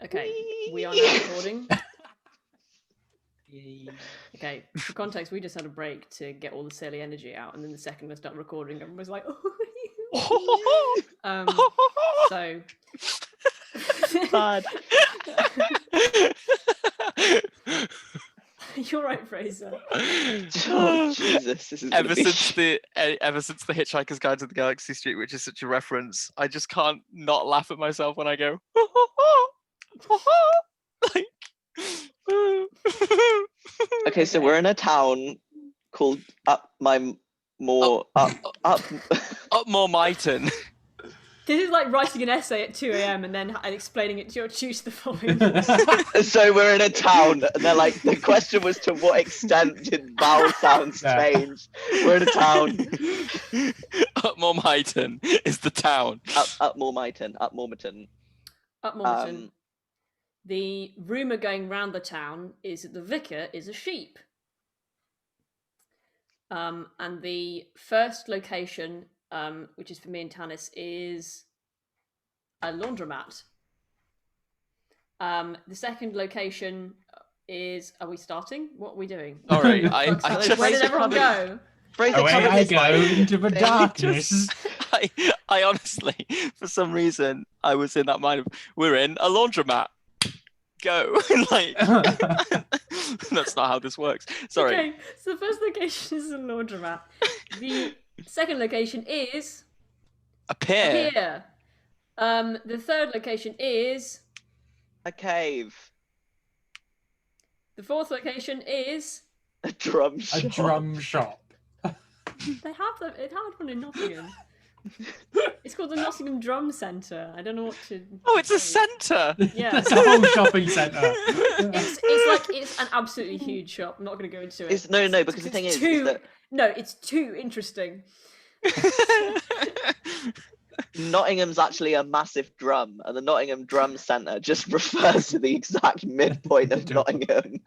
Okay, we are now recording. Okay, for context, we just had a break to get all the silly energy out, and then the second we start recording, everyone was like, so... Bad. You're right, Fraser. Oh, Jesus, this is ever since the Hitchhiker's Guide to the Galaxy Street, which is such a reference, I just can't not laugh at myself when I go. Like, okay, so we're in a town called Upmore Myton. This is like writing an essay at 2 a.m. and then explaining it to your tutor the following. So we're in a town, and they're like, the question was to what extent did vowel sounds change? We're in a town. Upmore Myton is the town. Upmore Myton. Upmore Myton. The rumour going round the town is that the vicar is a sheep. And the first location, which is for me and Tanis, is a laundromat. The second location is... Are we starting? What are we doing? All right. Where did everyone go? Away I go into the darkness. I honestly, for some reason, I was in that mind of, we're in a laundromat. Go. Like, that's not how this works. Sorry. Okay, so the first location is a laundromat. The second location is... A pier. The third location is... A cave. The fourth location is... A drum shop. A drum shop. It had one in Nottingham. It's called the Nottingham Drum Centre. I don't know what to... Oh, it's a centre! Yeah. It's a whole shopping centre. It's an absolutely huge shop. I'm not going to go into it. No, because the thing is that... No, it's too interesting. Nottingham's actually a massive drum, and the Nottingham Drum Centre just refers to the exact midpoint of Nottingham.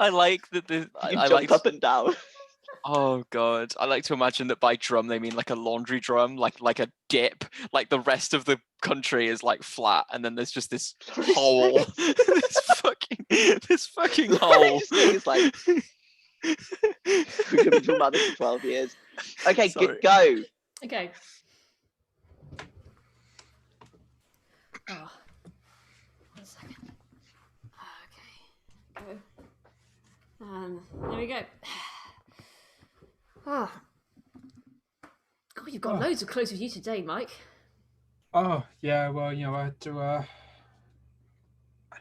I like that. I jump like up and down. Oh god, I like to imagine that by drum they mean like a laundry drum, like a dip. Like the rest of the country is like flat, and then there's just this hole, this fucking hole. It's like we've been talking about this for 12 years. Okay, go. Okay. Oh, 1 second. Okay. Go. There we go. God, you've got loads of clothes with you today, Mike. Oh, yeah, well, I had to,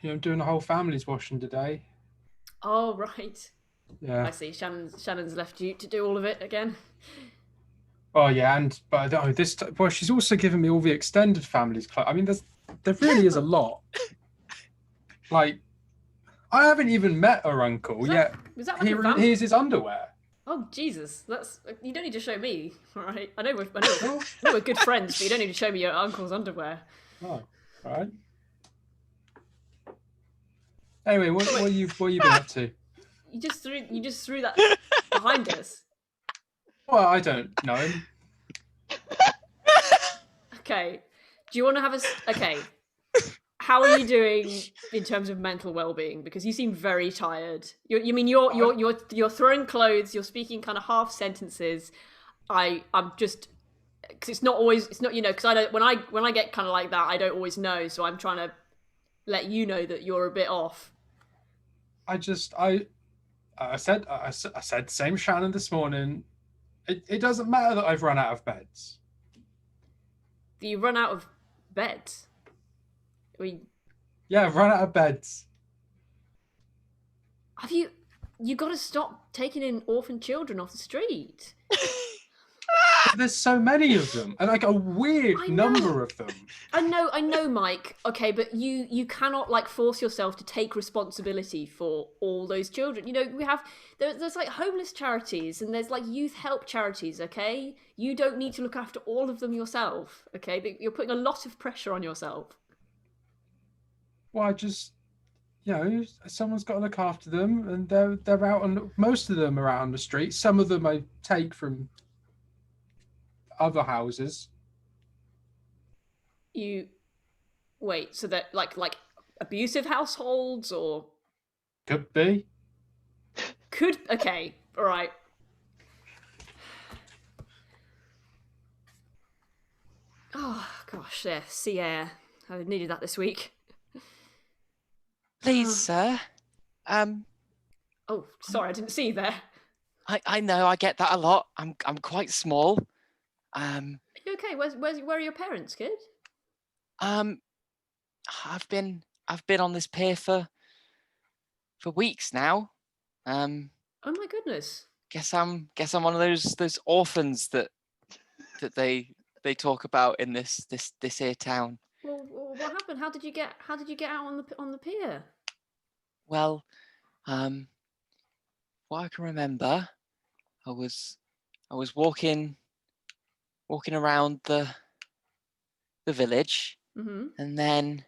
I'm doing the whole family's washing today. Oh, right. Yeah. I see. Shannon's left you to do all of it again. Oh, yeah, but she's also given me all the extended family's clothes. I mean, there really is a lot. Like, I haven't even met her uncle yet. Was that like a family? Here's his underwear. Oh Jesus! You don't need to show me, all right? I know we're good friends, but you don't need to show me your uncle's underwear. Oh, all right. Anyway, what have you been up to? You just threw that behind us. Well, I don't know him. Okay. Do you want to have okay? How are you doing in terms of mental well-being? Because you seem very tired. You're throwing clothes. You're speaking kind of half sentences. I'm just because it's not because I don't when I get kind of like that I don't always know. So I'm trying to let you know that you're a bit off. I said same Shannon this morning. It doesn't matter that I've run out of beds. Do you run out of beds? Yeah, I've run out of beds. Have you got to stop taking in orphan children off the street? There's so many of them, and like a weird number of them. I know, Mike. Okay, but you cannot like force yourself to take responsibility for all those children. There's like homeless charities and there's like youth help charities. Okay, you don't need to look after all of them yourself. Okay, but you're putting a lot of pressure on yourself. Well, I just, someone's got to look after them, and they're out on. Most of them are out on the street. Some of them I take from other houses. You Wait, so that like abusive households or Could be. could okay, all right. Oh gosh, yeah, sea air. I needed that this week. Please, sir. Oh, sorry, I didn't see you there. I know I get that a lot. I'm quite small. Are you okay? Where are your parents, kid? I've been on this pier for weeks now. Oh my goodness. Guess I'm one of those orphans that they talk about in this here town. Well, what happened? How did you get out on the pier? Well, what I can remember, I was walking around the village, and then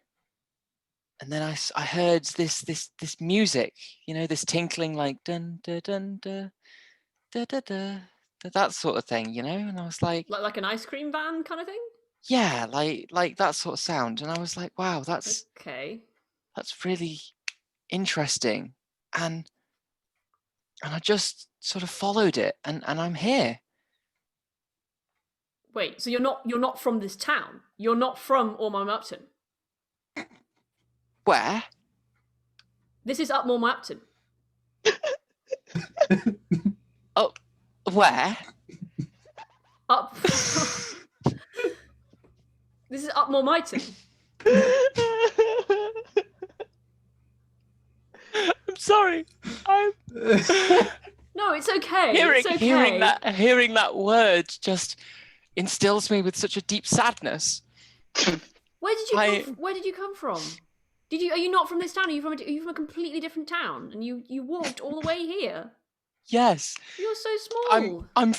I heard this music, this tinkling like dun dun dun dun da da da, that sort of thing, and I was Like an ice cream van kind of thing? yeah, like that sort of sound, and I was like, wow, that's Okay. really interesting, and I just sort of followed it, and I'm here. Wait, so you're not from this town? You're not from Upmore Myton? Where? This is Upmore Myton. Oh, where? Up. This is Upmore Myton. I'm sorry. I'm No, it's okay. hearing It's okay. hearing that word just instills me with such a deep sadness. Where did you come from? Are you not from this town? Are you from a completely different town? And you walked all the way here? Yes. You're so small. I'm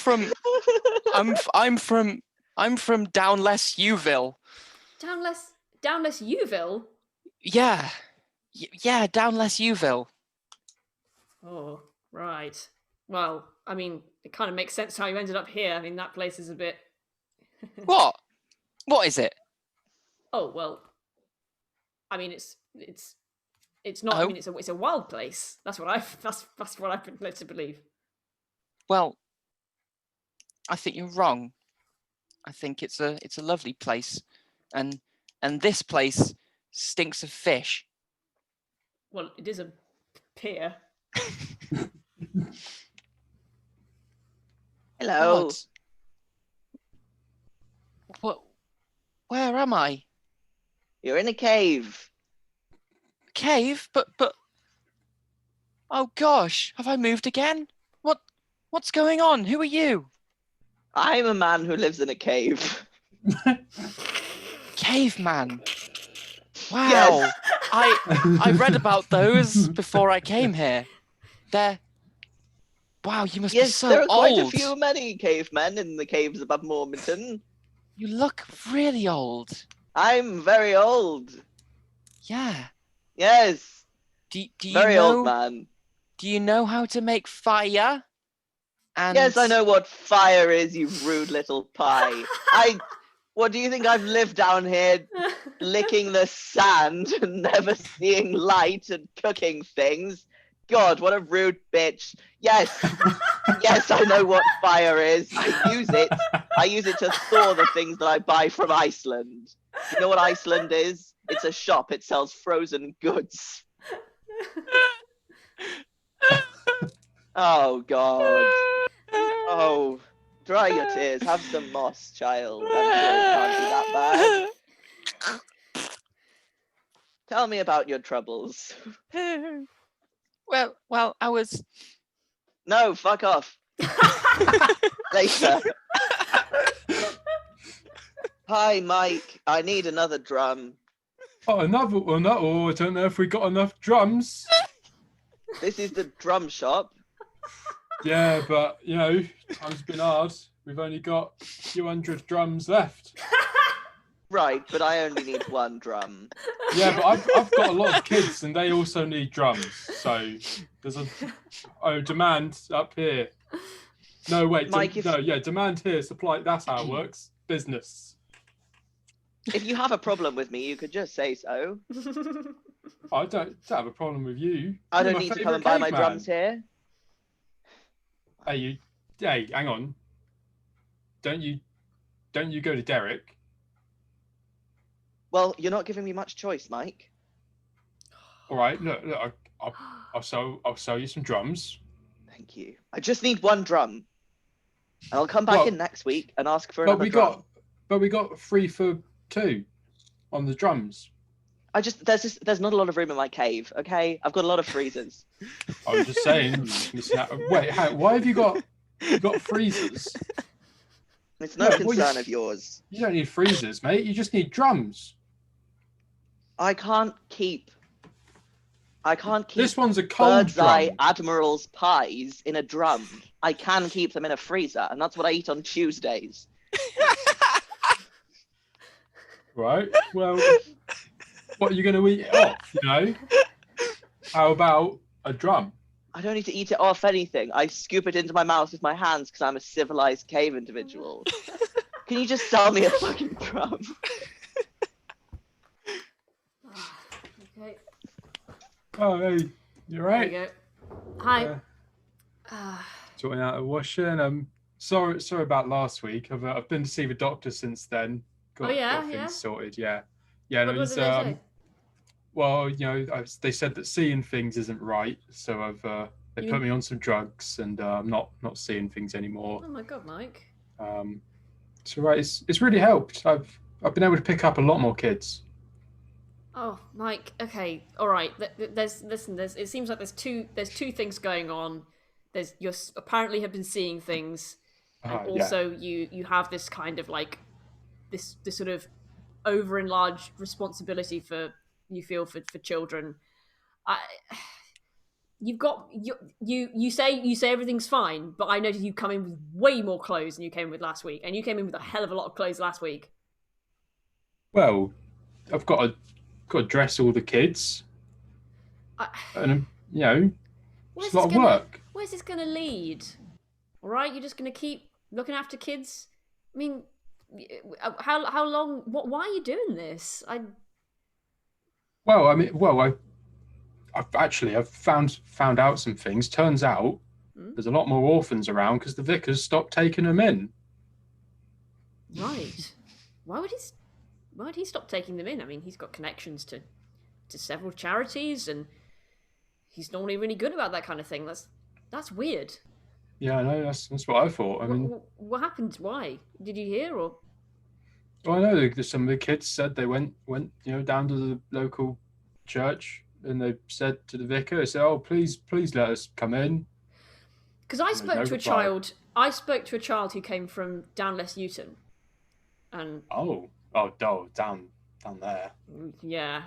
from down less Uville. Down less Uville? Yeah. Yeah, down less Uville. Oh, right. Well, I mean, it kind of makes sense how you ended up here. I mean, that place is a bit. What? What is it? Oh well. I mean, it's not. I mean, it's a wild place. That's what I've been led to believe. Well, I think you're wrong. I think it's a lovely place, and this place stinks of fish. Well, it is a pier. Hello. What? Where am I? You're in a cave. Cave? But oh gosh, have I moved again? What's going on? Who are you? I'm a man who lives in a cave. Caveman. Wow. Yes. I read about those before I came here. Wow, you must be so there are quite old. many cavemen in the caves of Upmore Myton. You look really old. I'm very old. Yeah. Yes. Do you Very know, old man. Do you know how to make fire? And Yes, I know what fire is, you rude little pie. What do you think I've lived down here licking the sand and never seeing light and cooking things? God, what a rude bitch. Yes, yes, I know what fire is. I use it to thaw the things that I buy from Iceland. You know what Iceland is? It's a shop. It sells frozen goods. Oh, God. Oh, dry your tears. Have some moss, child. I'm sure it can't be that bad. Tell me about your troubles. Well, I was. No, fuck off. Later. Hi, Mike. I need another drum. Oh, another one. Oh, I don't know if we got enough drums. This is the drum shop. Yeah, but time's been hard. We've only got a few hundred drums left. Right, but I only need one drum. Yeah, but I've got a lot of kids and they also need drums. So there's demand up here. No, wait, Mike, demand here, supply. That's how it works. Business. If you have a problem with me, you could just say so. I don't have a problem with you. I You're don't my need to come favourite and buy my caveman. drums here. Hey, hang on. Don't you go to Derek? Well, you're not giving me much choice, Mike. All right, look, I'll sell you some drums. Thank you. I just need one drum. And I'll come back in next week and ask for another drum. But we got 3 for 2 on the drums. There's not a lot of room in my cave, okay? I've got a lot of freezers. I was just saying. Wait, why have you got freezers? It's no concern of yours. You don't need freezers, mate. You just need drums. I can't keep This one's a cold bird's drum. eye admiral's pies in a drum. I can keep them in a freezer, and that's what I eat on Tuesdays. Right. Well, what are you going to eat it off? You know. How about a drum? I don't need to eat it off anything. I scoop it into my mouth with my hands because I'm a civilized cave individual. Can you just sell me a fucking drum? Okay. Oh, hey, you're right. There you go. Hi. Sorting out a washing. Sorry about last week. I've been to see the doctor since then. Got things sorted. Yeah. What did they say? Well, you know, they said that seeing things isn't right, so they put me on some drugs, and I'm not seeing things anymore. Oh my god, Mike. So right, it's really helped. I've been able to pick up a lot more kids. Oh, Mike. Okay, all right. There's it seems like there's two things going on. You apparently have been seeing things, and also you have this kind of like this sort of over enlarged responsibility for children. You say everything's fine, but I noticed you come in with way more clothes than you came with last week, and you came in with a hell of a lot of clothes last week. Well, I've got to dress all the kids, and you know, it's a lot of work. Where's this gonna lead? All right, you're just gonna keep looking after kids. I mean, how long? Why are you doing this? I've found out some things. Turns out there's a lot more orphans around because the vicar's stopped taking them in. Right. Why would he stop taking them in? I mean, he's got connections to several charities, and he's normally really good about that kind of thing. That's weird. Yeah, I know. That's what I thought. I mean, what happened? Why did you hear? Or well, I know that some of the kids said they went down to the local church, and they said to the vicar, they said, "Oh, please let us come in." Because I spoke to a child. I spoke to a child who came from down West Myton, and down there. Yeah,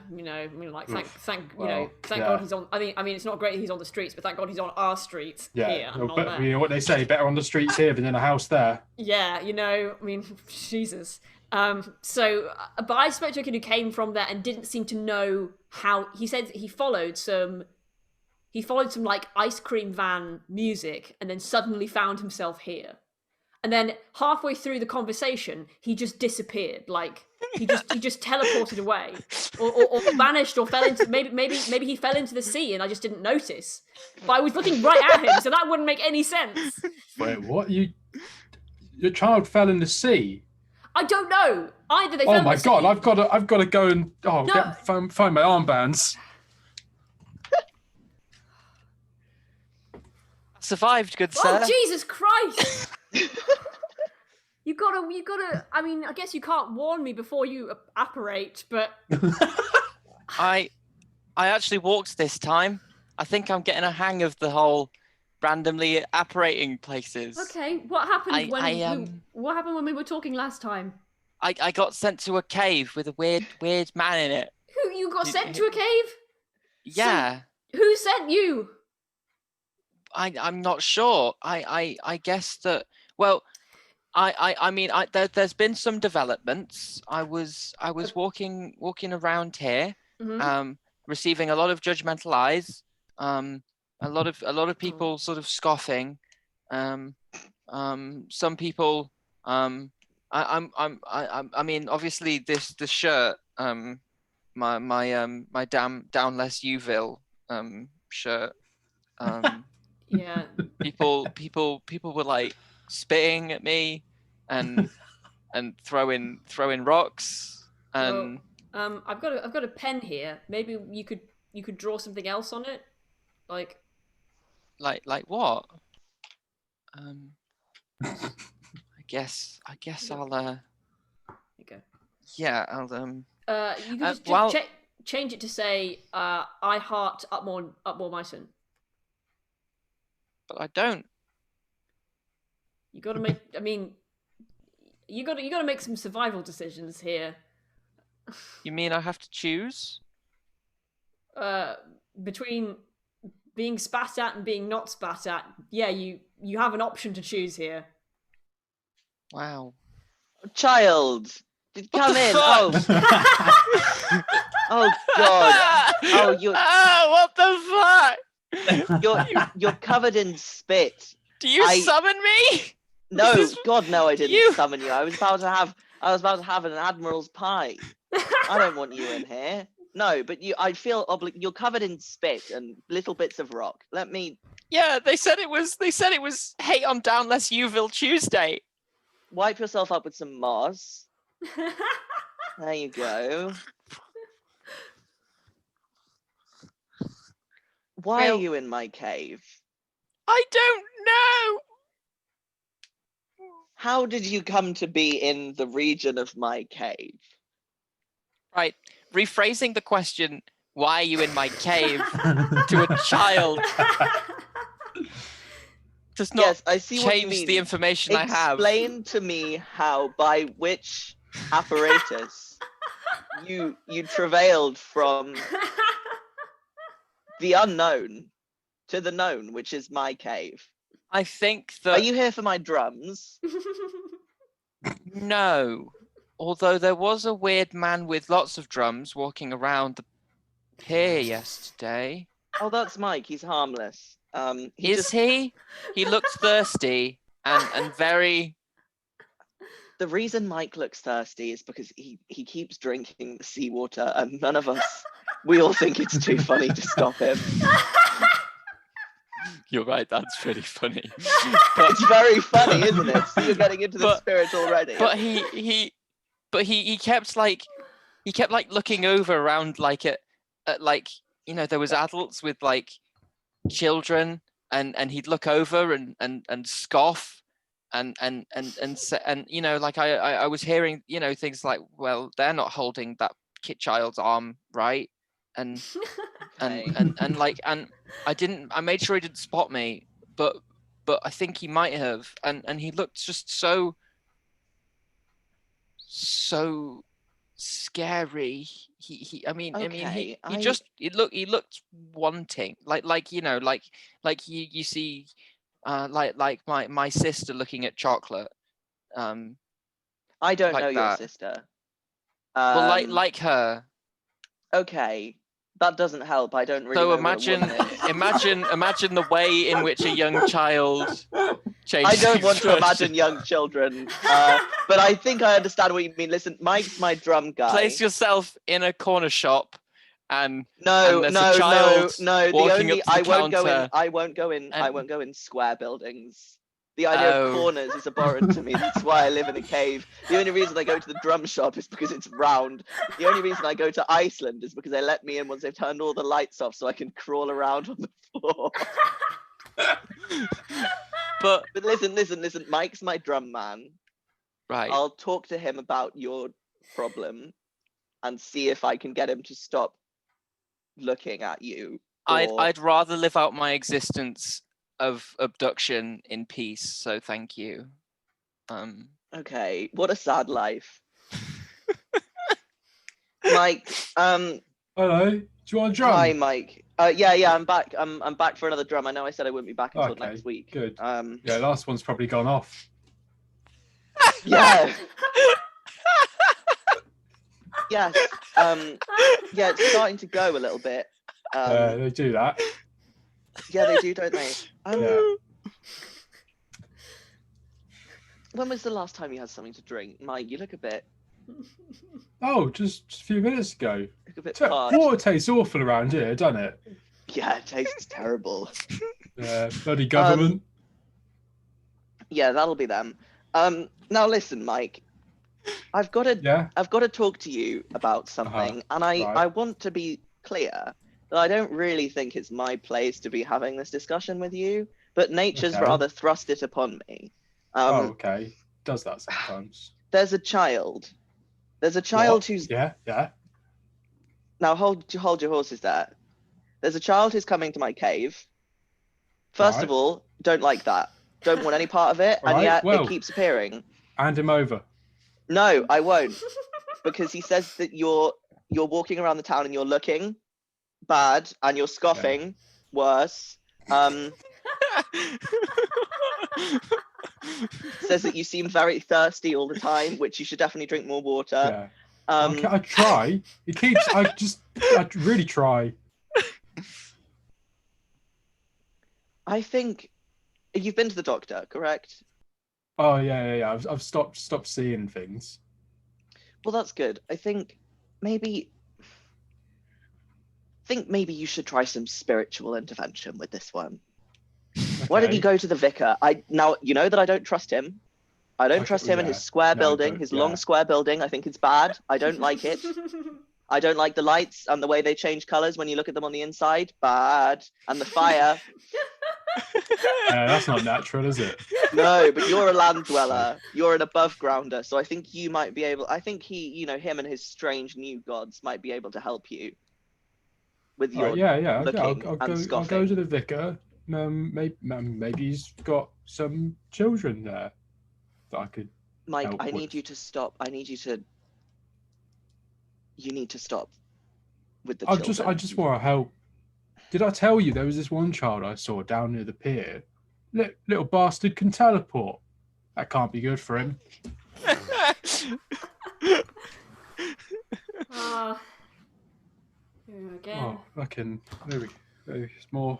thank God he's on. I mean, it's not great he's on the streets, but thank God he's on our streets here. But you know what they say: better on the streets here than in a house there. Yeah, I mean, Jesus. But I spoke to a kid who came from there and didn't seem to know how. He said he followed some like ice cream van music, and then suddenly found himself here. And then halfway through the conversation, he just disappeared. Like he just teleported away, or vanished, or fell into maybe he fell into the sea, and I just didn't notice. But I was looking right at him, so that wouldn't make any sense. Wait, what? Your child fell in the sea? I don't know. Either they fell in the sea. Oh my god! I've got to go and find my armbands. Survived, good sir. Oh, Jesus Christ! You gotta. I mean, I guess you can't warn me before you apparate, but I actually walked this time. I think I'm getting a hang of the whole randomly apparating places. Okay, what happened what happened when we were talking last time? I got sent to a cave with a weird man in it. Who you got sent to a cave? Yeah. So, who sent you? I'm not sure. I guess that. Well, I mean, there's been some developments. I was walking around here, receiving a lot of judgmental eyes. A lot of people sort of scoffing. Some people I mean, obviously the shirt, my down less Uville shirt, Yeah. people were like spitting at me and throwing rocks and I've got a pen here. Maybe you could draw something else on it, like. like what? I guess I'll There you go. yeah, I'll You could just well, change it to say, "I heart Upmore Myton." but I don't. You got to make. I mean, you got to make some survival decisions here. You mean I have to choose? Between being spat at and being not spat at, yeah, you have an option to choose here. Wow. Child, come the in. fuck? Oh God. Oh, what the fuck? you're covered in spit. Do you summon me? No, This- God, no, I didn't you- summon you. I was about to have an admiral's pie. I don't want you in here. No, but I feel you're covered in spit and little bits of rock. Let me Yeah, they said it was hate on Downless Uville Tuesday. wipe yourself up with some moss. There you go. Why are Well- you in my cave? I don't know. How did you come to be in the region of my cave? Right, rephrasing the question, why are you in my cave, to a child does not Yes, I see what you change mean. the information I have. Explain to me how, by which apparatus you travailed from the unknown to the known, which is my cave. I think Are that you here for my drums? no. Although there was a weird man with lots of drums walking around the pier yesterday. Oh, that's Mike. He's harmless. Is he? He looked thirsty and very. The reason Mike looks thirsty is because he keeps drinking the seawater, and none of us, we all think it's too funny to stop him. You're right. That's pretty funny. It's very funny, isn't it? So you're getting into the spirit already. But he kept like looking over around like at like, you know, there was adults with like children and he'd look over and scoff and you know, like I was hearing, you know, things like, well, they're not holding that kid child's arm right, and Okay. and like, and I made sure he didn't spot me, but I think he might have, and he looked just so scary. I mean Okay, he looked wanting, like you know, like you see like my sister looking at chocolate, I don't like know your that. sister. Well, like her. Okay, that doesn't help. I don't really So know what a woman is. imagine the way in which a young child changes. I don't want to expression. imagine young children, but I think I understand what you mean. Listen, Mike's my drum guy. Place yourself in a corner shop, and No, and there's no, a child no. The walking only up to the I won't go in. counter I won't go in. I and- won't go in square buildings. The idea Oh. of corners is abhorrent to me. That's why I live in a cave. The only reason I go to the drum shop is because it's round. The only reason I go to Iceland is because they let me in once they've turned all the lights off, so I can crawl around on the floor. but But listen. Mike's my drum man. right. I'll talk to him about your problem and see if I can get him to stop looking at you. or- I'd rather live out my existence of abduction in peace. So thank you. Okay, what a sad life. Mike, Hello. Do you want a drum? hi Mike. Yeah, I'm back. I'm back for another drum. I know I said I wouldn't be back until Okay, next week. good. Yeah. Yeah, last one's probably gone off. Yes. Yeah, it's starting to go a little bit. They do that. Yeah, they do, don't they? Yeah. When was the last time you had something to drink, Mike? You look a bit Oh, just a few minutes ago. parched. Water tastes awful around here, doesn't it? Yeah, it tastes terrible. Bloody government. Yeah, that'll be them. Now listen, Mike. I've got to talk to you about something, and I want to be clear that I don't really think it's my place to be having this discussion with you, but nature's rather thrust it upon me. Okay. Does that sometimes? There's a child. There's a child who's... Yeah. Now hold your horses there. There's a child who's coming to my cave. First of all, don't like that. Don't want any part of it, and yet it keeps appearing. Hand him over. No, I won't. Because he says that you're walking around the town and you're looking bad and you're scoffing worse. Says that you seem very thirsty all the time, which you should definitely drink more water. Yeah. I try. It keeps. I really try. I think you've been to the doctor, correct? Oh yeah. I've stopped seeing things. Well, that's good. I think maybe you should try some spiritual intervention with this one. Okay. Why don't you go to the vicar? Now you know that I don't trust him. I don't trust him in his square building, his long square building. I think it's bad. I don't like it. I don't like the lights and the way they change colors when you look at them on the inside. Bad. And the fire. That's not natural, is it? No, but you're a land dweller. You're an above grounder. So I think you might be able... I think him and his strange new gods might be able to help you with your looking and I'll go to the vicar. Maybe he's got some children there that I could Mike, help I need with. you to stop. You need to stop with the children. I just want to help. Did I tell you there was this one child I saw down near the pier? Little bastard can teleport. That can't be good for him. Here we go again. Fucking... There we go. There's more.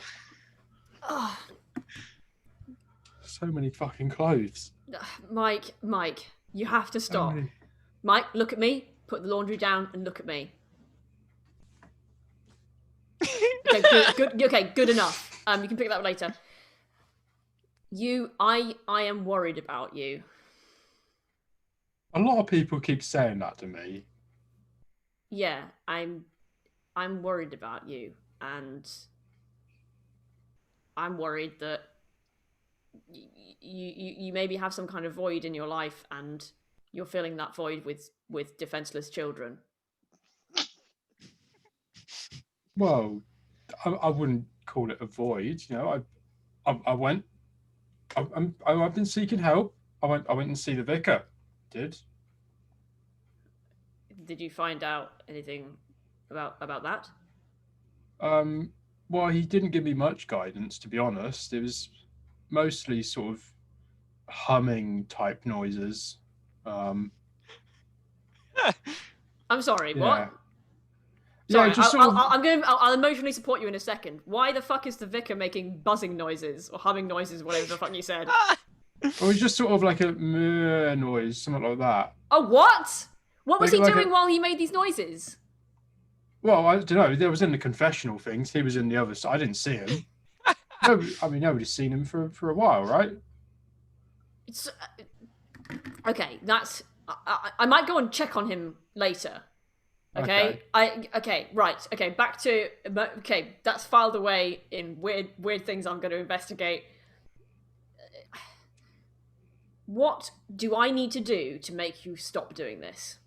So many fucking clothes. Mike, you have to stop. Mike, look at me. Put the laundry down and look at me. Okay, good. Okay, good enough. You can pick that up later. I am worried about you. A lot of people keep saying that to me. Yeah, I'm worried about you, and I'm worried that you maybe have some kind of void in your life, and you're filling that void with defenseless children. Well, I wouldn't call it a void. You know, I've been seeking help. I went and see the vicar. Did you find out anything about that? Well, he didn't give me much guidance, to be honest. It was mostly sort of humming type noises. I'm sorry, yeah. what? Sorry, yeah, I'll emotionally support you in a second. Why the fuck is the vicar making buzzing noises or humming noises, whatever the fuck you said? It was just sort of like a meh noise, something like that. Oh, what? What was he like doing while he made these noises? Well, I don't know. There was in the confessional things. He was in the other side. I didn't see him. Nobody's seen him for a while, right? It's okay. That's I might go and check on him later. Okay. Right. Okay. Back to that's filed away in weird things I'm going to investigate. What do I need to do to make you stop doing this?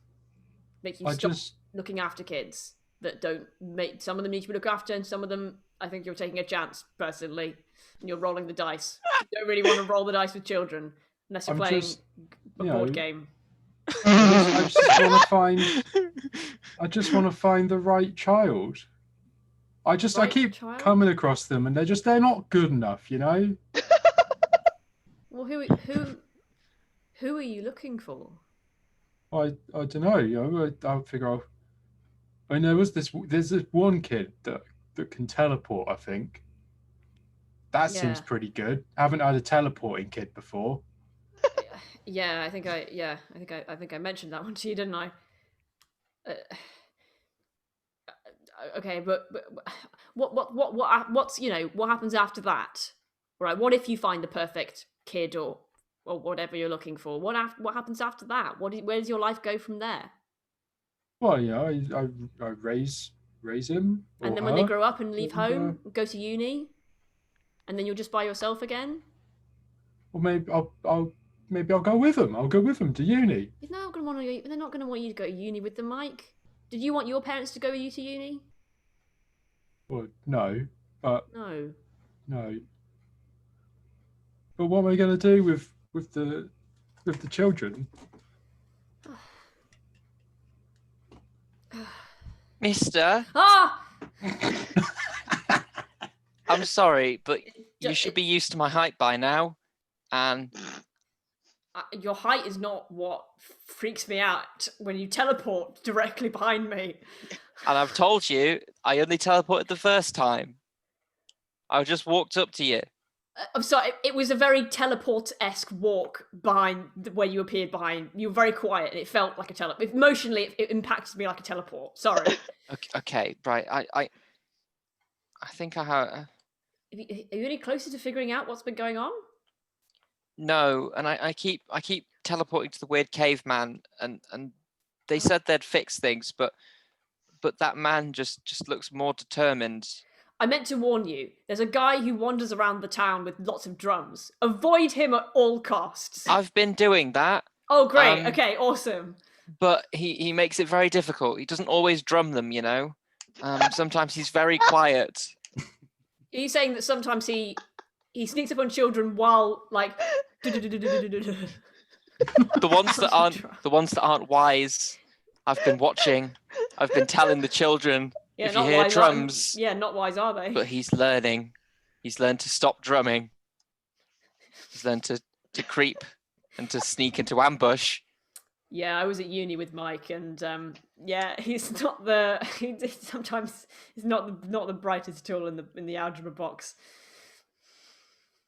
Make you stop looking after kids that don't make... Some of them need to be looked after, and some of them, I think you're taking a chance, personally, and you're rolling the dice. You don't really want to roll the dice with children, unless you're playing a board game. I just want to find the right child. I keep coming across them, and they're not good enough, you know? Well, who are you looking for? I don't know. You know, I'll figure out. I mean, there's this one kid that can teleport. I think that seems pretty good. I haven't had a teleporting kid before. Yeah, I think I mentioned that one to you, didn't I? Uh, okay, but what's what happens after that? Right? What if you find the perfect kid or whatever you're looking for? What happens after that? Where does your life go from there? Well, I raise him And or then when they her, grow up and leave and home, go to uni, and then you're just by yourself again. or maybe I'll go with them. I'll go with them to uni. They're not gonna want you to go to uni with them, Mike. Did you want your parents to go with you to uni? Well, no, but No. no. But what am I going to do with the children? Mister, Ah! I'm sorry, but you Ju- should be used to my height by now. And Your height is not what freaks me out when you teleport directly behind me. I've told you, I only teleported the first time. I just walked up to you. I'm sorry, it was a very teleport-esque walk behind where you appeared behind. You were very quiet, and it felt like a teleport. Emotionally, it impacted me like a teleport. Sorry. Okay, right. I think I have. Are you any closer to figuring out what's been going on? No, and I keep teleporting to the weird caveman, and they said they'd fix things, but that man just looks more determined. I meant to warn you. There's a guy who wanders around the town with lots of drums. Avoid him at all costs. I've been doing that. Oh, great. Okay, awesome. But he makes it very difficult. He doesn't always drum them, you know. Sometimes he's very quiet. Are you saying that sometimes he sneaks up on children while like The ones that aren't wise, I've been watching. I've been telling the children, if you hear drums. Not wise, are they? But he's learning. He's learned to stop drumming. He's learned to creep and to sneak into ambush. Yeah, I was at uni with Mike, and he's not sometimes he's not the brightest tool in the algebra box.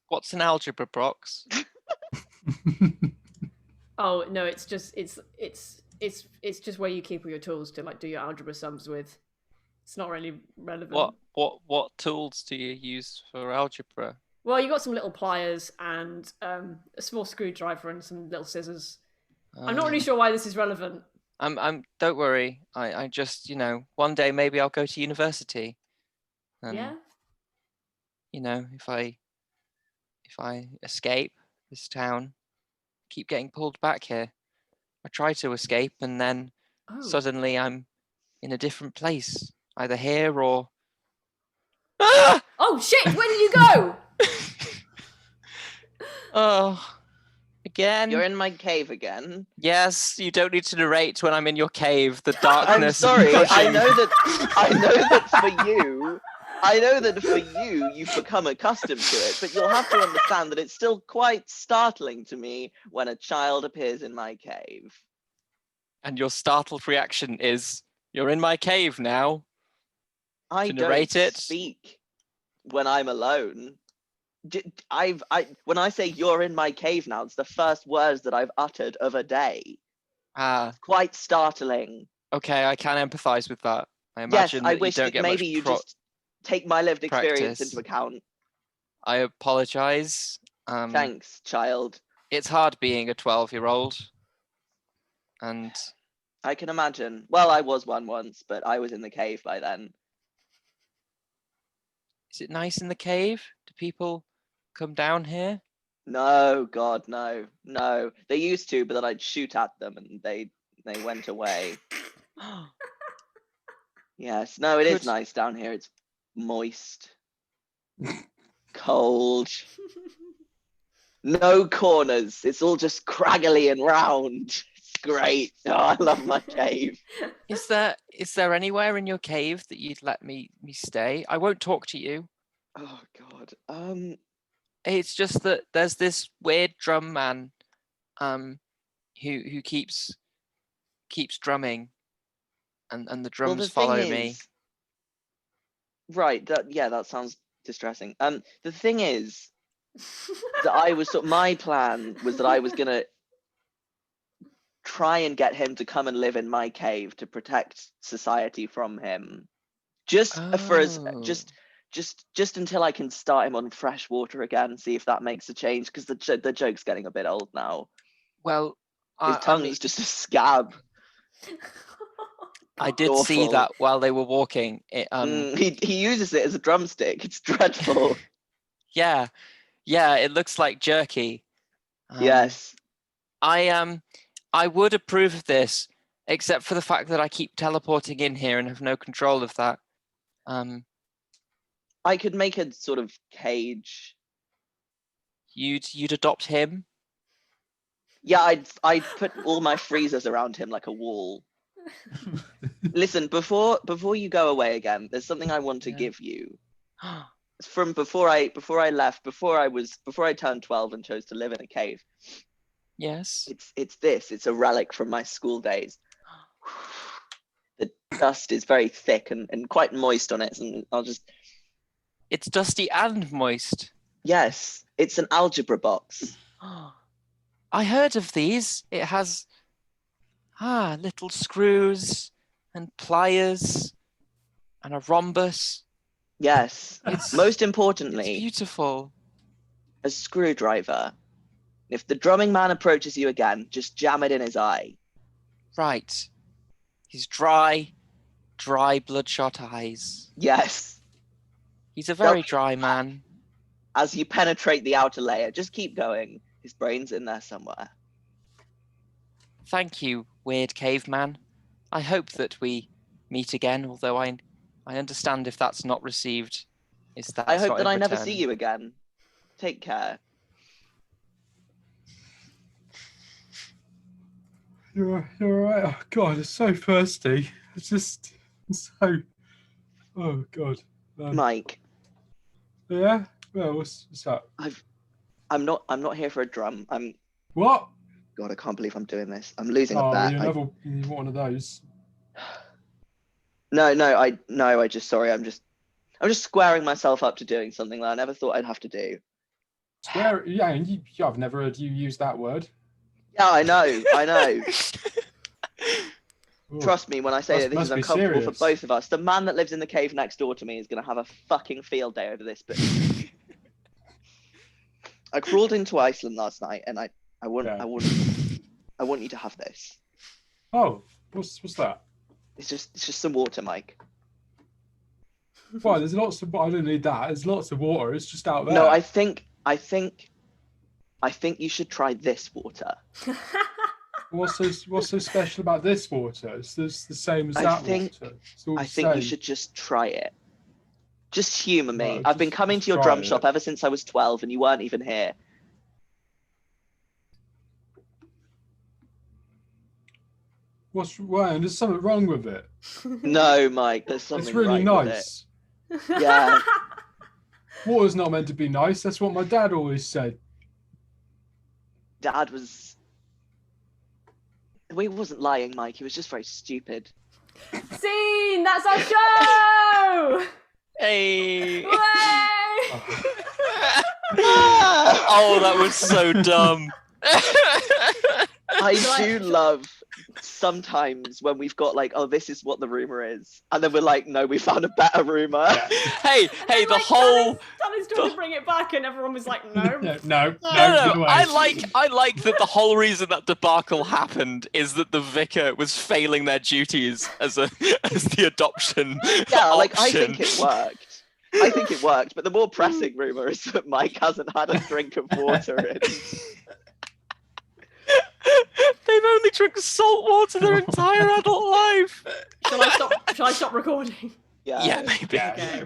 What's an algebra box? Oh no, it's just where you keep all your tools to like do your algebra sums with. It's not really relevant. What tools do you use for algebra? Well, you got some little pliers and a small screwdriver and some little scissors. I'm not really sure why this is relevant. Don't worry. I just, one day maybe I'll go to university. And, yeah. If I escape this town, keep getting pulled back here. I try to escape and then suddenly I'm in a different place, either here or. Ah! Oh shit! Where did you go? Oh. Again? You're in my cave again. Yes, you don't need to narrate when I'm in your cave. The darkness. I'm sorry. Pushing. I know that for you, you've become accustomed to it, but you'll have to understand that it's still quite startling to me when a child appears in my cave. And your startled reaction is, "You're in my cave now." I To narrate don't it. speak when I'm alone. When I say you're in my cave now, it's the first words that I've uttered of a day. Quite startling. Okay, I can empathize with that. I Yes, imagine I that wish you don't that get maybe much you just take my lived experience practice. into account. I apologize. Thanks, child. It's hard being a 12-year-old. And I can imagine. Well, I was one once, but I was in the cave by then. is it nice in the cave? Do people come down here? No, God, no. No. They used to, but then I'd shoot at them and they went away. Yes, no, it is nice down here. It's moist. Cold. No corners. It's all just craggly and round. It's great. Oh, I love my cave. Is there anywhere in your cave that you'd let me stay? I won't talk to you. Oh God. It's just that there's this weird drum man, who keeps drumming, and the drums follow me. Right. That sounds distressing. The thing is that I was my plan was that I was gonna try and get him to come and live in my cave to protect society from him. Just for us, Oh. just until I can start him on fresh water again, see if that makes a change, because the joke's getting a bit old now. Well, His tongue's just a scab. I did see awful. that while they were walking. He uses it as a drumstick. It's dreadful. Yeah, it looks like jerky. Yes. I would approve of this, except for the fact that I keep teleporting in here and have no control of that. I could make a sort of cage. You'd adopt him? Yeah, I'd put all my freezers around him like a wall. Listen, before you go away again, there's something I want to give you. From before I left, before I turned 12 and chose to live in a cave. Yes. It's a relic from my school days. The dust is very thick and quite moist on it, and It's dusty and moist. yes, it's an algebra box. I heard of these. It has little screws and pliers and a rhombus. Yes. Most It's importantly, beautiful. a screwdriver. If the drumming man approaches you again, just jam it in his eye. Right. His dry, bloodshot eyes. Yes. He's a very dry man. As you penetrate the outer layer, just keep going. His brain's in there somewhere. Thank you, weird caveman. I hope that we meet again, although I understand if that's not received. I hope that I never see you again. Take care. You're right. Oh God, it's so thirsty. It's so. Oh God. Mike. Yeah. Well, what's that? I'm not here for a drum. What? God, I can't believe I'm doing this. I'm losing a Oh, bet. you're never one of those. No, I'm just squaring myself up to doing something that I never thought I'd have to do. Swear, yeah, I've never heard you use that word. Yeah, I know. Ooh. Trust me when I say that this is Must be uncomfortable for serious. both of us. The man that lives in the cave next door to me is going to have a fucking field day over this. But I crawled into Iceland last night, and I want you to have this. Oh, what's that? It's just some water, Mike. Why? There's lots of. I don't need that. There's lots of water. It's just out there. No, I think you should try this water. What's so special about this water? It's the same as that water. I think you should just try it. Just humour me. No, I've been coming to your try drum it. shop ever since I was 12, and you weren't even here. Why? There's something wrong with it. No, Mike, there's something It's really right nice. with it. Yeah. Water's not meant to be nice. That's what my dad always said. Dad was. He wasn't lying, Mike. He was just very stupid. Scene! That's our show! Hey! Hooray! Oh, that was so dumb. I do love sometimes when we've got like, oh, this is what the rumor is, and then we're like, no, we found a better rumor. Hey, And, the like, whole. Danny's trying to bring it back, and everyone was like, no. No. No. I like that the whole reason that debacle happened is that the vicar was failing their duties as the adoption. Yeah, like I option. think it worked. But the more pressing rumor is that Mike hasn't had a drink of water in. They've only drunk salt water their entire adult life. Shall I stop recording? Yeah. Yeah, maybe. Yeah.